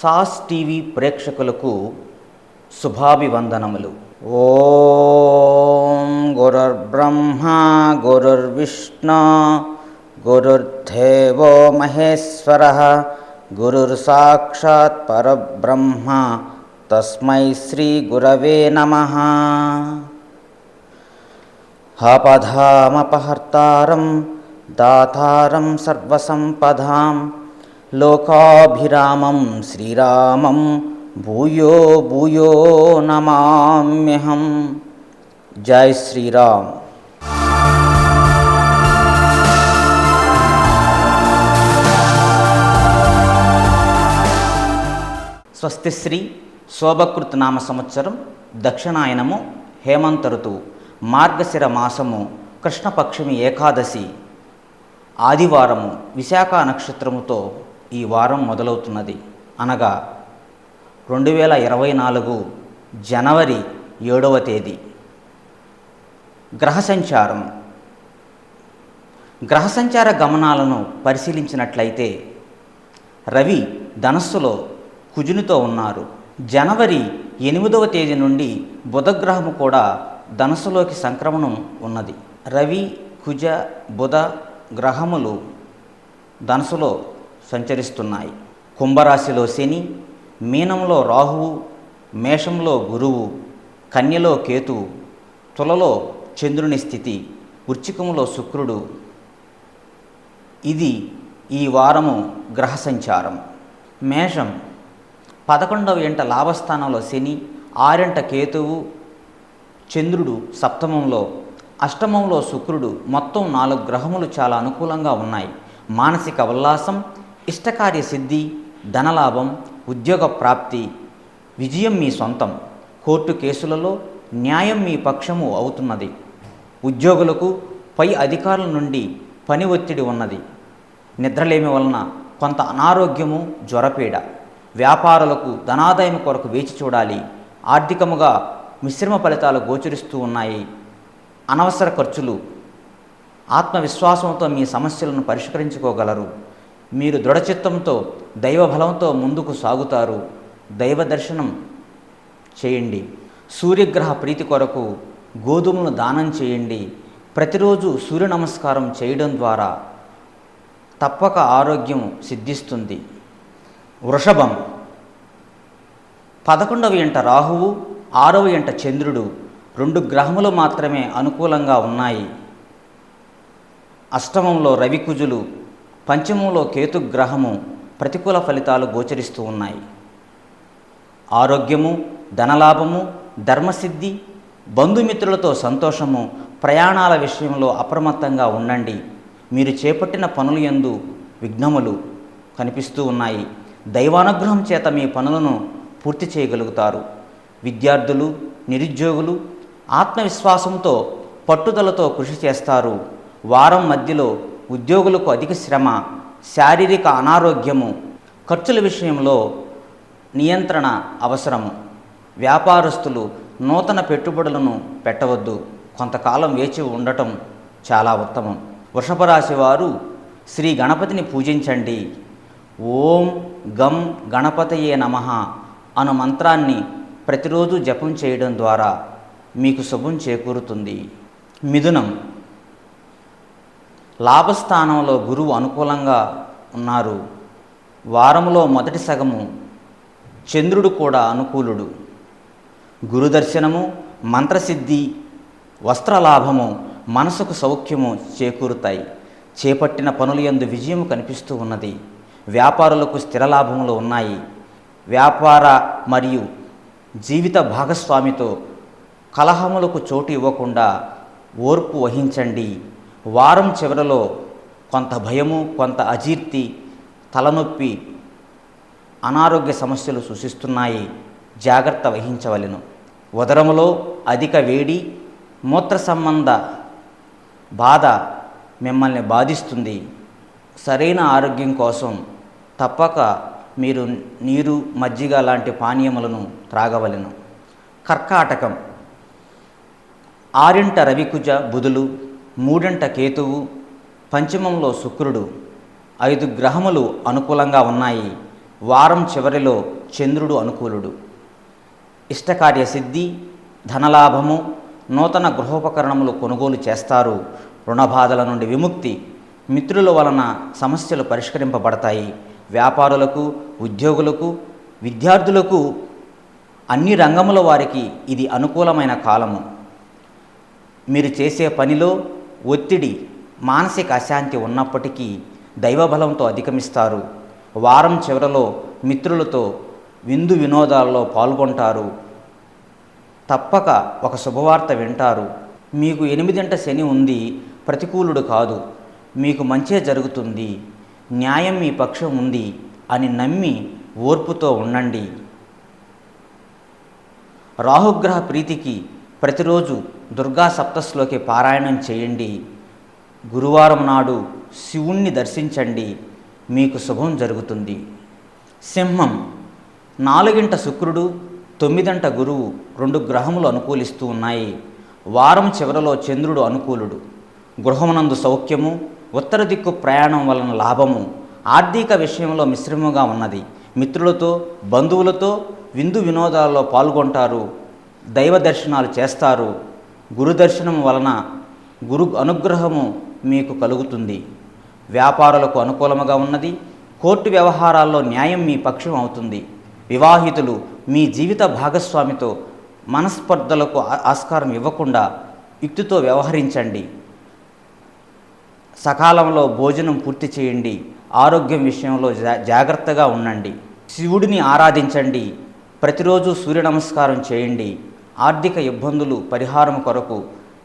Sauce TV ప్రేక్షకులకు శుభాభివందనములు. ఓం గురుర్బ్రహ్మ గురుర్విష్ణు గురుర్దేవో మహేశ్వరః గురుర్ సాక్షాత్ పరబ్రహ్మ తస్మై శ్రీ గురవే నమః. ఆపదామపహర్తారం దాతారం సర్వసంపదాం లోకాభిరామం శ్రీరామం భూయో భూయో నమామ్యహం. జై శ్రీరామ్. స్వస్తి శ్రీ శోభకృత్ నామ సంవత్సరం దక్షిణాయనము హేమంత ఋతువు మార్గశిర మాసము కృష్ణపక్షమి ఏకాదశి ఆదివారము విశాఖ నక్షత్రముతో ఈ వారం మొదలవుతున్నది. అనగా 2024 జనవరి 7వ తేదీ. గ్రహ సంచార గమనాలను పరిశీలించినట్లయితే రవి ధనస్సులో కుజునితో ఉన్నారు. జనవరి 8వ తేదీ నుండి బుధగ్రహము కూడా ధనస్సులోకి సంక్రమణం ఉన్నది. రవి, కుజ, బుధ గ్రహములు ధనస్సులో సంచరిస్తున్నాయి. కుంభరాశిలో శని, మీనంలో రాహువు, మేషంలో గురువు, కన్యలో కేతువు, తులలో చంద్రుని స్థితి, వృశ్చికంలో శుక్రుడు. ఇది ఈ వారము గ్రహ సంచారం. మేషం 11వ ఇంట లాభస్థానంలో శని, 6ంట కేతువు, చంద్రుడు సప్తమంలో, అష్టమంలో శుక్రుడు. మొత్తం 4 గ్రహములు చాలా అనుకూలంగా ఉన్నాయి. మానసిక ఉల్లాసం, ఇష్టకార్య సిద్ధి, ధనలాభం, ఉద్యోగ ప్రాప్తి, విజయం మీ సొంతం. కోర్టు కేసులలో న్యాయం మీ పక్షము అవుతున్నది. ఉద్యోగులకు పై అధికారుల నుండి పని ఒత్తిడి ఉన్నది. నిద్రలేమి వలన కొంత అనారోగ్యము, జ్వరపీడ. వ్యాపారులకు ధనాదాయం కొరకు వేచి చూడాలి. ఆర్థికముగా మిశ్రమ ఫలితాలు గోచరిస్తూ ఉన్నాయి. అనవసర ఖర్చులు. ఆత్మవిశ్వాసంతో మీ సమస్యలను పరిష్కరించుకోగలరు. మీరు దృఢచిత్తంతో దైవబలంతో ముందుకు సాగుతారు. దైవ దర్శనం చేయండి. సూర్యగ్రహ ప్రీతి కొరకు గోధుమలను దానం చేయండి. ప్రతిరోజు సూర్య నమస్కారం చేయడం ద్వారా తప్పక ఆరోగ్యం సిద్ధిస్తుంది. వృషభం 11వ ఇంట రాహువు, 6వ ఇంట చంద్రుడు. 2 గ్రహములు మాత్రమే అనుకూలంగా ఉన్నాయి. అష్టమంలో రవి, కుజులు, పంచమంలో కేతు గ్రహము ప్రతికూల ఫలితాలు గోచరిస్తూ ఉన్నాయి. ఆరోగ్యము, ధనలాభము, ధర్మసిద్ధి, బంధుమిత్రులతో సంతోషము. ప్రయాణాల విషయంలో అప్రమత్తంగా ఉండండి. మీరు చేపట్టిన పనుల యందు విఘ్నములు కనిపిస్తూ ఉన్నాయి. దైవానుగ్రహం చేత మీ పనులను పూర్తి చేయగలుగుతారు. విద్యార్థులు, నిరుద్యోగులు ఆత్మవిశ్వాసంతో పట్టుదలతో కృషి చేస్తారు. వారం మధ్యలో ఉద్యోగులకు అధిక శ్రమ, శారీరక అనారోగ్యము, ఖర్చుల విషయంలో నియంత్రణ అవసరము. వ్యాపారస్తులు నూతన పెట్టుబడులను పెట్టవద్దు. కొంతకాలం వేచి ఉండటం చాలా ఉత్తమం. వృషభ రాశి వారు శ్రీ గణపతిని పూజించండి. ఓం గం గణపతయే నమః అను మంత్రాన్ని ప్రతిరోజు జపం చేయడం ద్వారా మీకు శుభం చేకూరుతుంది. మిథునం లాభస్థానంలో గురువు అనుకూలంగా ఉన్నారు. వారంలో మొదటి సగము చంద్రుడు కూడా అనుకూలుడు. గురుదర్శనము, మంత్రసిద్ధి, వస్త్రలాభము, మనసుకు సౌఖ్యము చేకూరుతాయి. చేపట్టిన పనుల యందు విజయం కనిపిస్తూ ఉన్నది. వ్యాపారులకు స్థిర లాభములు ఉన్నాయి. వ్యాపార మరియు జీవిత భాగస్వామితో కలహములకు చోటు ఇవ్వకుండా ఓర్పు వహించండి. వారం చివరలో కొంత భయము, కొంత అజీర్తి, తలనొప్పి, అనారోగ్య సమస్యలు సూచిస్తున్నాయి. జాగ్రత్త వహించవలెను. ఉదరములో అధిక వేడి, మూత్ర సంబంధ బాధ మిమ్మల్ని బాధిస్తుంది. సరైన ఆరోగ్యం కోసం తప్పక మీరు నీరు, మజ్జిగ లాంటి పానీయములను త్రాగవలెను. కర్కాటకం 6ంట రవికుజ బుధులు, 3ంట కేతువు, పంచమంలో శుక్రుడు. 5 గ్రహములు అనుకూలంగా ఉన్నాయి. వారం చివరిలో చంద్రుడు అనుకూలుడు. ఇష్టకార్య సిద్ధి, ధనలాభము, నూతన గృహోపకరణములు కొనుగోలు చేస్తారు. రుణబాధల నుండి విముక్తి, మిత్రుల వలన సమస్యలు పరిష్కరింపబడతాయి. వ్యాపారులకు, ఉద్యోగులకు, విద్యార్థులకు, అన్ని రంగముల వారికి ఇది అనుకూలమైన కాలము. మీరు చేసే పనిలో ఒత్తిడి, మానసిక అశాంతి ఉన్నప్పటికీ దైవబలంతో అధిగమిస్తారు. వారం చివరలో మిత్రులతో విందు వినోదాలలో పాల్గొంటారు. తప్పక ఒక శుభవార్త వింటారు. మీకు 8 శని ఉంది, ప్రతికూలుడు కాదు, మీకు మంచే జరుగుతుంది, న్యాయం మీ పక్షం ఉంది అని నమ్మి ఓర్పుతో ఉండండి. రాహుగ్రహ ప్రీతికి ప్రతిరోజు దుర్గా సప్తశ్లోకి పారాయణం చేయండి. గురువారం నాడు శివుణ్ణి దర్శించండి, మీకు శుభం జరుగుతుంది. సింహం, 4 శుక్రుడు, 9 గురువు 2 గ్రహములు అనుకూలిస్తూ ఉన్నాయి. వారం చివరలో చంద్రుడు అనుకూలుడు. గృహమునందు సౌఖ్యము, ఉత్తర దిక్కు ప్రయాణం వలన లాభము, ఆర్థిక విషయంలో మిశ్రమంగా ఉన్నది. మిత్రులతో, బంధువులతో విందు వినోదాలలో పాల్గొంటారు. దైవ దర్శనాలు చేస్తారు. గురు దర్శనం వలన గురు అనుగ్రహము మీకు కలుగుతుంది. వ్యాపారులకు అనుకూలముగా ఉన్నది. కోర్టు వ్యవహారాల్లో న్యాయం మీ పక్షం అవుతుంది. వివాహితులు మీ జీవిత భాగస్వామితో మనస్పర్ధలకు ఆస్కారం ఇవ్వకుండా యుక్తితో వ్యవహరించండి. సకాలంలో భోజనం పూర్తి చేయండి. ఆరోగ్యం విషయంలో జాగ్రత్తగా ఉండండి. శివుడిని ఆరాధించండి. ప్రతిరోజు సూర్య నమస్కారం చేయండి. ఆర్థిక ఇబ్బందులు పరిహారం కొరకు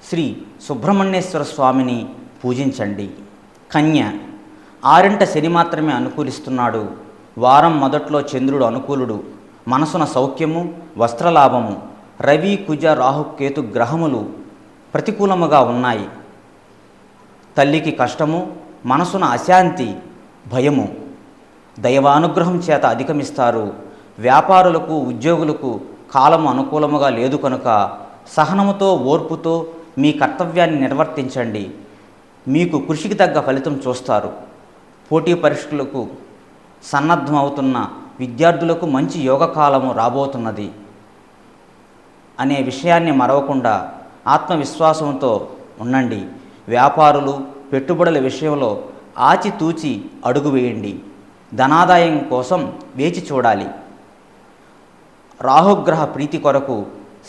శ్రీ సుబ్రహ్మణ్యేశ్వర స్వామిని పూజించండి. కన్య, 6 శని మాత్రమే అనుకూలిస్తున్నాడు. వారం మొదట్లో చంద్రుడు అనుకూలుడు. మనసున సౌఖ్యము, వస్త్రలాభము. రవి, కుజ, రాహు, కేతు గ్రహములు ప్రతికూలముగా ఉన్నాయి. తల్లికి కష్టము, మనసున అశాంతి, భయము. దైవానుగ్రహం చేత అధిగమిస్తారు. వ్యాపారులకు, ఉద్యోగులకు కాలము అనుకూలముగా లేదు కనుక సహనముతో, ఓర్పుతో మీ కర్తవ్యాన్ని నిర్వర్తించండి. మీకు కృషికి తగ్గ ఫలితం చూస్తారు. పోటీ పరీక్షలకు సన్నద్ధం అవుతున్న విద్యార్థులకు మంచి యోగకాలము రాబోతున్నది అనే విషయాన్ని మరవకుండా ఆత్మవిశ్వాసంతో ఉండండి. వ్యాపారులు, పెట్టుబడుల విషయంలో ఆచితూచి అడుగు వేయండి. ధనాదాయం కోసం వేచి చూడాలి. రాహుగ్రహ ప్రీతి కొరకు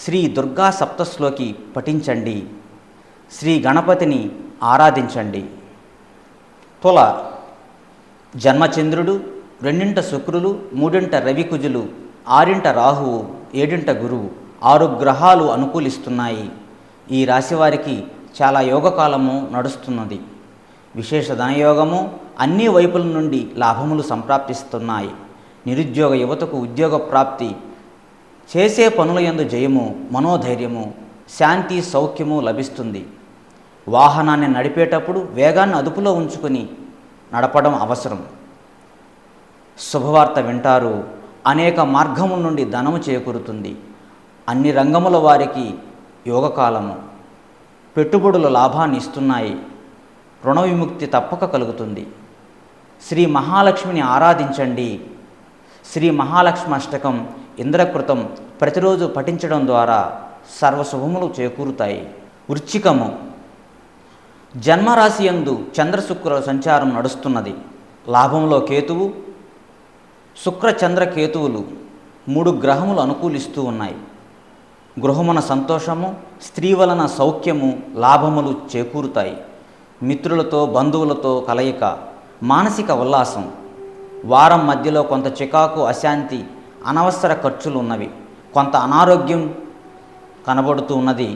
శ్రీ దుర్గా సప్తశ్లోకి పఠించండి. శ్రీ గణపతిని ఆరాధించండి. తుల, జన్మచంద్రుడు, 2 శుక్రులు, 3 రవికుజులు, 6 రాహువు, 7 గురువు, 6 గ్రహాలు అనుకూలిస్తున్నాయి. ఈ రాశివారికి చాలా యోగకాలము నడుస్తున్నది. విశేష ధనయోగము, అన్ని వైపుల నుండి లాభములు సంప్రాప్తిస్తున్నాయి. నిరుద్యోగ యువతకు ఉద్యోగ ప్రాప్తి, చేసే పనుల యందు జయము, మనోధైర్యము, శాంతి, సౌఖ్యము లభిస్తుంది. వాహనాన్ని నడిపేటప్పుడు వేగాన్ని అదుపులో ఉంచుకొని నడపడం అవసరం. శుభవార్త వింటారు. అనేక మార్గముల నుండి ధనము చేకూరుతుంది. అన్ని రంగముల వారికి యోగకాలము. పెట్టుబడులు లాభాన్ని ఇస్తున్నాయి. రుణ విముక్తి తప్పక కలుగుతుంది. శ్రీ మహాలక్ష్మిని ఆరాధించండి. శ్రీ మహాలక్ష్మి అష్టకం, ఇంద్రకృతం ప్రతిరోజు పఠించడం ద్వారా సర్వశుభములు చేకూరుతాయి. వృశ్చికము, జన్మరాశి యందు చంద్రశుక్ర సంచారం నడుస్తున్నది. లాభంలో కేతువు, శుక్ర చంద్ర కేతువులు 3 గ్రహములు అనుకూలిస్తూ ఉన్నాయి. గృహమున సంతోషము, స్త్రీ వలన సౌఖ్యము, లాభములు చేకూరుతాయి. మిత్రులతో, బంధువులతో కలయిక, మానసిక ఉల్లాసం. వారం మధ్యలో కొంత చికాకు, అశాంతి, అనవసర ఖర్చులు ఉన్నవి. కొంత అనారోగ్యం కనబడుతూ ఉన్నది.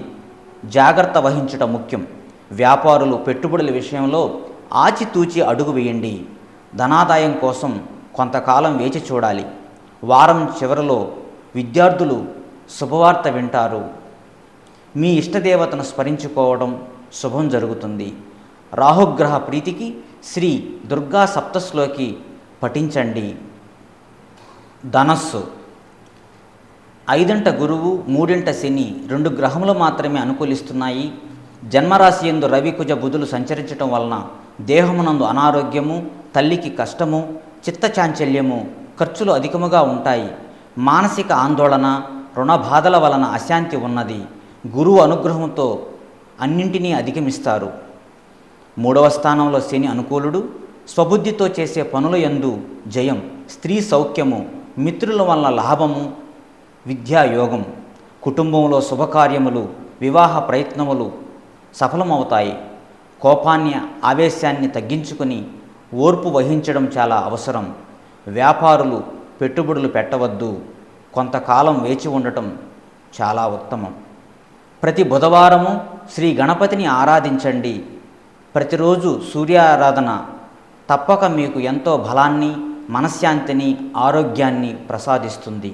జాగ్రత్త వహించటం ముఖ్యం. వ్యాపారులు, పెట్టుబడుల విషయంలో ఆచితూచి అడుగు వేయండి. ధనాదాయం కోసం కొంతకాలం వేచి చూడాలి. వారం చివరలో విద్యార్థులు శుభవార్త వింటారు. మీ ఇష్టదేవతను స్మరించుకోవడం శుభం జరుగుతుంది. రాహుగ్రహ ప్రీతికి శ్రీ దుర్గా సప్తశ్లోకి పఠించండి. ధనస్సు, 5 గురువు, 3 శని 2 గ్రహములు మాత్రమే అనుకూలిస్తున్నాయి. జన్మరాశి యందు రవి, కుజ, బుధులు సంచరించటం వలన దేహమునందు అనారోగ్యము, తల్లికి కష్టము, చిత్తచాంచల్యము, ఖర్చులు అధికముగా ఉంటాయి. మానసిక ఆందోళన, రుణ బాధల వలన అశాంతి ఉన్నది. గురువు అనుగ్రహంతో అన్నింటినీ అధిగమిస్తారు. 3వ స్థానంలో శని అనుకూలుడు. స్వబుద్ధితో చేసే పనుల యందు జయం, స్త్రీ సౌఖ్యము, మిత్రుల వలన లాభము, విద్యాయోగం, కుటుంబంలో శుభకార్యములు, వివాహ ప్రయత్నములు సఫలమవుతాయి. కోపాన్ని, ఆవేశాన్ని తగ్గించుకొని ఓర్పు వహించడం చాలా అవసరం. వ్యాపారులు పెట్టుబడులు పెట్టవద్దు. కొంతకాలం వేచి ఉండటం చాలా ఉత్తమం. ప్రతి బుధవారము శ్రీ గణపతిని ఆరాధించండి. ప్రతిరోజు సూర్యారాధన తప్పక మీకు ఎంతో బలాన్ని, మనశ్శాంతిని, ఆరోగ్యాన్ని ప్రసాదిస్తుంది.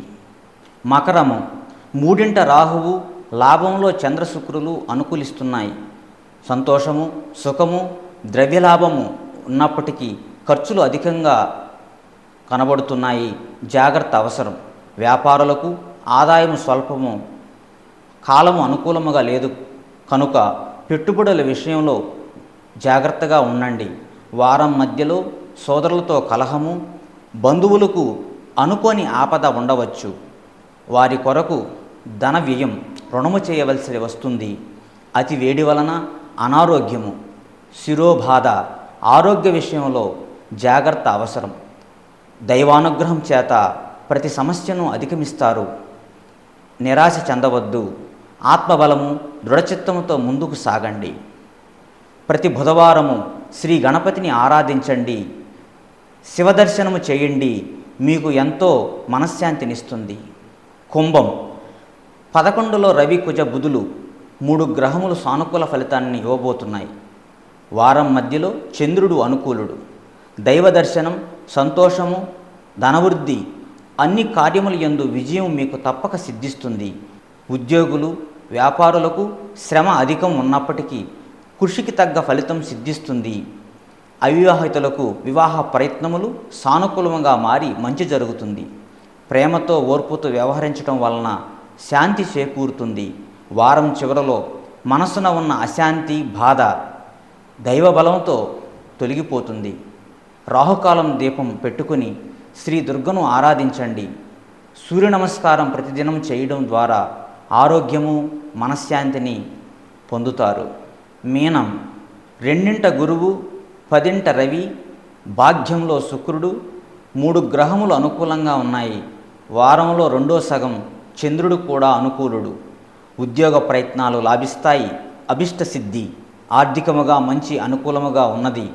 మకరము, 3వ రాహువు, లాభంలో చంద్రశుక్రులు అనుకూలిస్తున్నాయి. సంతోషము, సుఖము, ద్రవ్యలాభము ఉన్నప్పటికీ ఖర్చులు అధికంగా కనబడుతున్నాయి. జాగ్రత్త అవసరం. వ్యాపారులకు ఆదాయం స్వల్పము, కాలము అనుకూలముగా లేదు కనుక పెట్టుబడుల విషయంలో జాగ్రత్తగా ఉండండి. వారం మధ్యలో సోదరులతో కలహము, బంధువులకు అనుకోని ఆపద ఉండవచ్చు. వారి కొరకు ధన వ్యయం, రుణము చేయవలసి వస్తుంది. అతి వేడి వలన అనారోగ్యము, శిరోబాధ, ఆరోగ్య విషయంలో జాగ్రత్త అవసరం. దైవానుగ్రహం చేత ప్రతి సమస్యను అధిగమిస్తారు. నిరాశ చెందవద్దు. ఆత్మబలము, దృఢచిత్తముతో ముందుకు సాగండి. ప్రతి బుధవారము శ్రీ గణపతిని ఆరాధించండి. శివదర్శనము చేయండి. మీకు ఎంతో మనశ్శాంతినిస్తుంది. కుంభం, 11లో రవి, కుజ, బుధులు 3 గ్రహములు సానుకూల ఫలితాన్ని ఇవ్వబోతున్నాయి. వారం మధ్యలో చంద్రుడు అనుకూలుడు. దైవ దర్శనం, సంతోషము, ధనవృద్ధి, అన్ని కార్యముల యందు విజయం మీకు తప్పక సిద్ధిస్తుంది. ఉద్యోగులు, వ్యాపారులకు శ్రమ అధికం ఉన్నప్పటికీ కృషికి తగ్గ ఫలితం సిద్ధిస్తుంది. అవివాహితులకు వివాహ ప్రయత్నములు సానుకూలంగా మారి మంచి జరుగుతుంది. ప్రేమతో, ఓర్పుతో వ్యవహరించడం వలన శాంతి చేకూరుతుంది. వారం చివరలో మనసున ఉన్న అశాంతి, బాధ దైవబలంతో తొలగిపోతుంది. రాహుకాలం దీపం పెట్టుకుని శ్రీ దుర్గను ఆరాధించండి. సూర్య నమస్కారం ప్రతిదినం చేయడం ద్వారా ఆరోగ్యము, మనశ్శాంతిని పొందుతారు. మీనం, 2వ గురువు, 10వ రవి, భాగ్యంలో శుక్రుడు, 3 గ్రహములు అనుకూలంగా ఉన్నాయి. వారంలో 2వ సగం చంద్రుడు కూడా అనుకూలుడు. ఉద్యోగ ప్రయత్నాలు లాభిస్తాయి. అభిష్ట సిద్ధి, ఆర్థికముగా మంచి అనుకూలముగా ఉన్నది.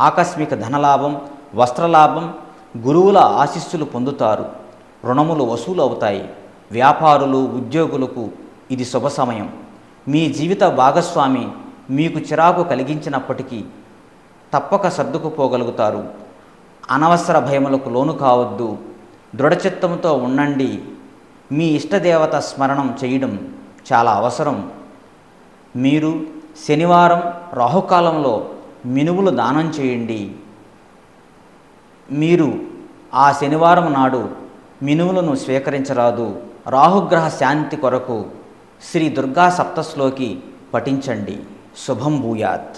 ఆకస్మిక ధనలాభం, వస్త్రలాభం, గురువుల ఆశీస్సులు పొందుతారు. రుణములు వసూలు అవుతాయి. వ్యాపారులు, ఉద్యోగులకు ఇది శుభ సమయం. మీ జీవిత భాగస్వామి మీకు చిరాకు కలిగించినప్పటికీ తప్పక సర్దుకుపోగలుగుతారు. అనవసర భయములకు లోను కావద్దు. దృఢచిత్తంతో ఉండండి. మీ ఇష్టదేవత స్మరణం చేయడం చాలా అవసరం. మీరు శనివారం రాహుకాలంలో మినుములు దానం చేయండి. మీరు ఆ శనివారం నాడు మినుములను స్వీకరించరాదు. రాహుగ్రహ శాంతి కొరకు శ్రీ దుర్గా సప్తశ్లోకి పఠించండి. శుభం భూయాత్.